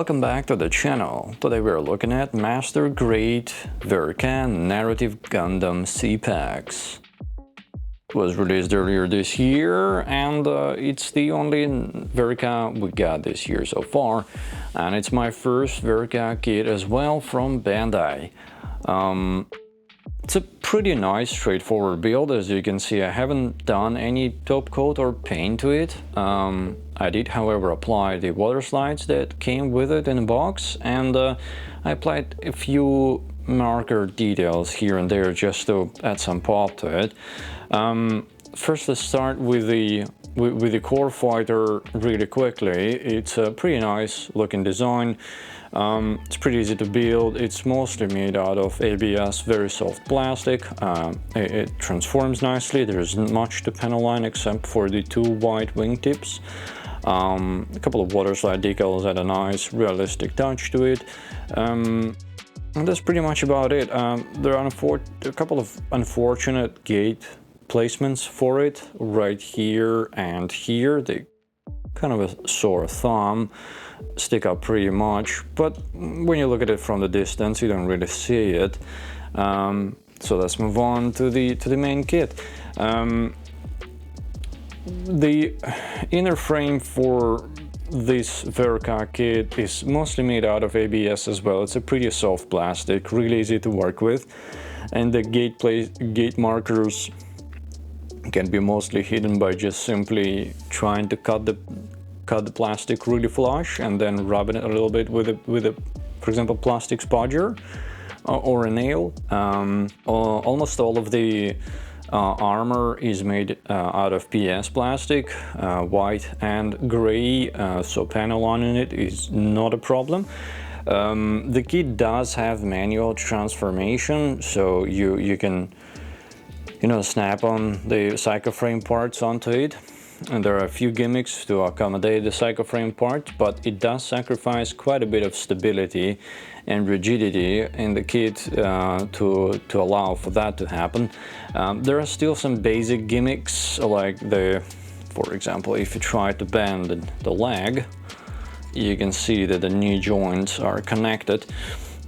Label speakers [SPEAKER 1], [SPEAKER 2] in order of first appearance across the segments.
[SPEAKER 1] Welcome back to the channel. Today we're looking at Master Grade Verka Narrative Gundam C-Packs. It was released earlier this year and it's the only Verka we got this year so far, and it's my first Verka kit as well from Bandai. It's a pretty nice straightforward build. As you can see, I haven't done any top coat or paint to it. I did, however, apply the water slides that came with it in a box, and I applied a few marker details here and there just to add some pop to it. First, let's start with the core fighter really quickly. It's a pretty nice looking design. It's pretty easy to build. It's mostly made out of ABS, very soft plastic. It transforms nicely. There isn't much to panel line except for the two white wingtips. A couple of water slide decals add a nice realistic touch to it. And that's pretty much about it. There are a couple of unfortunate gate placements for it right here and here. They kind of a sore thumb, stick out pretty much, but when you look at it from the distance you don't really see it. So let's move on to the main kit. The inner frame for this Verka kit is mostly made out of ABS as well. It's a pretty soft plastic, really easy to work with, and the gate markers can be mostly hidden by just simply trying to cut the plastic really flush and then rubbing it a little bit with a for example plastic spudger or a nail. Almost all of the armor is made out of PS plastic, white and gray, so panel on it is not a problem. The kit does have manual transformation, so you can snap on the psychoframe parts onto it, and there are a few gimmicks to accommodate the psychoframe part, but it does sacrifice quite a bit of stability and rigidity in the kit to allow for that to happen. There are still some basic gimmicks, like for example, if you try to bend the leg, you can see that the knee joints are connected.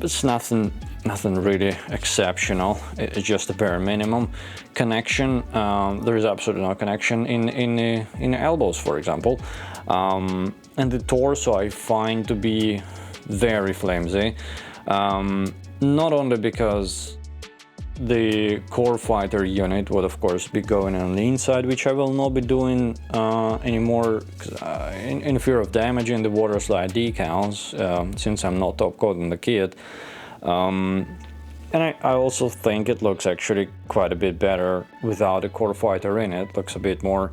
[SPEAKER 1] It's nothing really exceptional. It's just a bare minimum connection. There is absolutely no connection in the elbows, for example. And the torso I find to be very flimsy. Not only because the core fighter unit would of course be going on the inside, which I will not be doing anymore in fear of damaging the water slide decals, since I'm not top coating the kit. And I also think it looks actually quite a bit better without a core fighter in it. Looks a bit more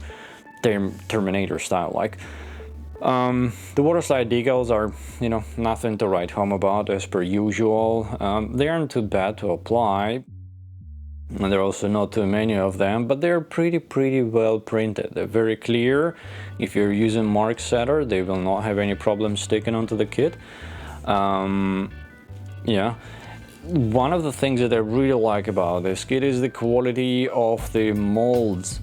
[SPEAKER 1] Terminator style like. The water slide decals are, nothing to write home about as per usual. They aren't too bad to apply, and there are also not too many of them, but they're pretty well printed. They're very clear. If you're using mark setter, they will not have any problem sticking onto the kit. Yeah. One of the things that I really like about this kit is the quality of the molds.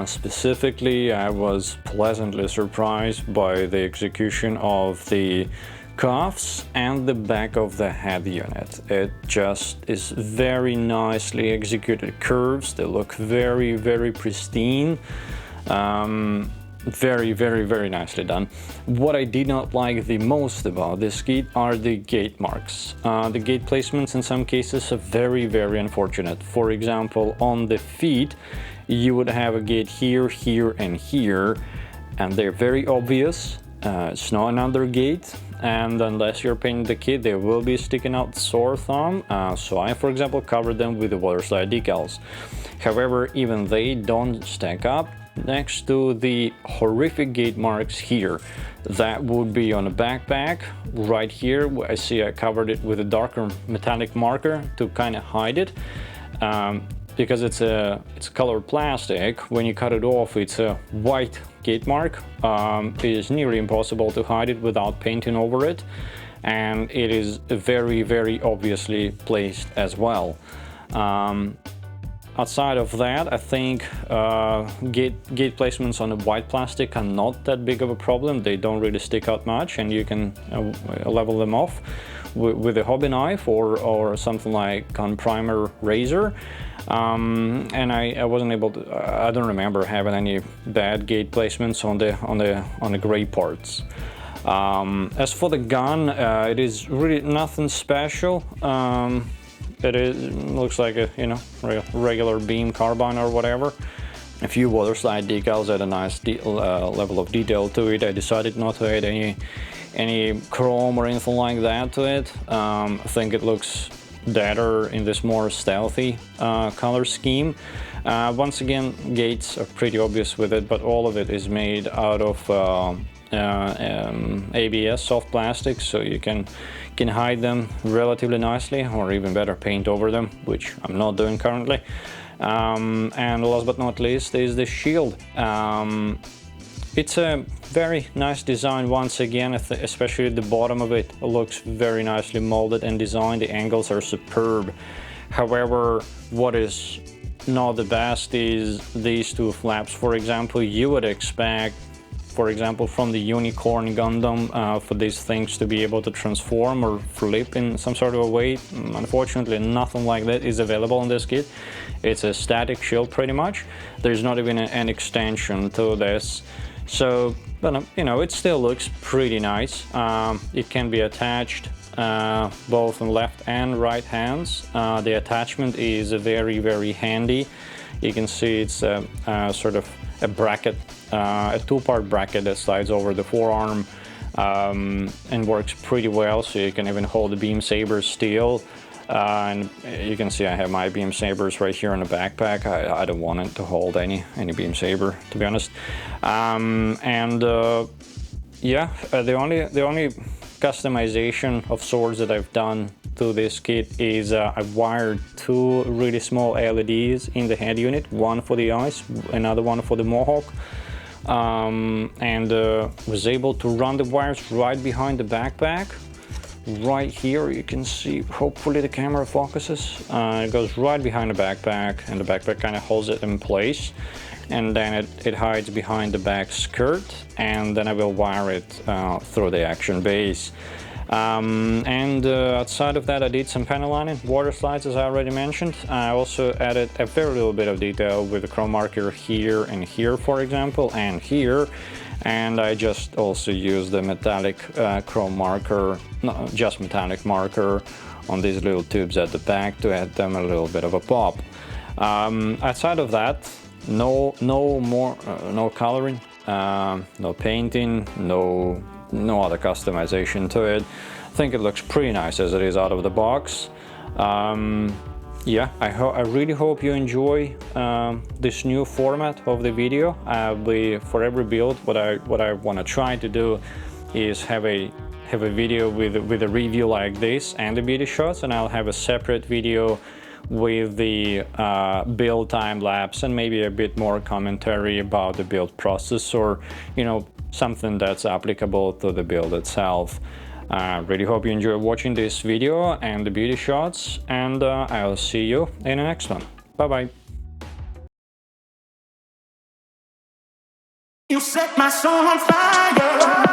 [SPEAKER 1] Specifically, I was pleasantly surprised by the execution of the cuffs and the back of the head unit. It just is very nicely executed curves. They look very pristine. Very nicely done. What I did not like the most about this kit are the gate marks. The gate placements in some cases are very unfortunate. For example, on the feet you would have a gate here, and here, and they're very obvious. It's not another gate, and unless you're painting the kit they will be sticking out sore thumb. So I, for example, covered them with the water slide decals. However, even they don't stack up next to the horrific gate marks here. That would be on a backpack right here. I see I covered it with a darker metallic marker to kind of hide it, because it's colored plastic. When you cut it off, it's a white gate mark. It is nearly impossible to hide it without painting over it, and it is very obviously placed as well. outside of that, I think gate placements on the white plastic are not that big of a problem. They don't really stick out much, and you can level them off with a hobby knife or something like on primer razor. And I wasn't able to. I don't remember having any bad gate placements on the gray parts. As for the gun, it is really nothing special. Looks like a regular beam carbine or whatever. A few waterslide decals add a nice level of detail to it. I decided not to add any chrome or anything like that to it. I think it looks better in this more stealthy color scheme. Once again, gates are pretty obvious with it, but all of it is made out of ABS soft plastic, so you can hide them relatively nicely, or even better, paint over them, which I'm not doing currently. And last but not least is the shield. It's a very nice design once again, especially the bottom of it looks very nicely molded and designed. The angles are superb. However, what is not the best is these two flaps. For example, you would expect, for example, from the Unicorn Gundam, for these things to be able to transform or flip in some sort of a way. Unfortunately, nothing like that is available in this kit. It's a static shield pretty much. There's not even an extension to this. So, but it still looks pretty nice. It can be attached both on left and right hands. The attachment is very, very handy. You can see it's sort of a bracket, a two-part bracket that slides over the forearm and works pretty well, so you can even hold the beam sabers still. And you can see I have my beam sabers right here in the backpack. I don't want it to hold any beam saber, to be honest. Yeah, the only customization of swords that I've done to this kit is I've wired two really small LEDs in the head unit, one for the eyes, another one for the mohawk, and was able to run the wires right behind the backpack. Right here you can see, hopefully the camera focuses, it goes right behind the backpack, and the backpack kind of holds it in place, and then it hides behind the back skirt, and then I will wire it through the action base. Outside of that, I did some panel lining, water slides, as I already mentioned. I also added a very little bit of detail with the chrome marker here and here, for example, and here. And I just also used the metallic chrome marker, not just metallic marker, on these little tubes at the back to add them a little bit of a pop. Outside of that, no coloring, no painting, no other customization to it. I think it looks pretty nice as it is out of the box. Yeah, I really hope you enjoy this new format of the video. For every build, what I want to try to do is have a video with a review like this and the beauty shots, and I'll have a separate video with the build time lapse and maybe a bit more commentary about the build process, or something that's applicable to the build itself. Really hope you enjoy watching this video and the beauty shots, and I'll see you in the next one. Bye bye.
[SPEAKER 2] You set my soul on fire.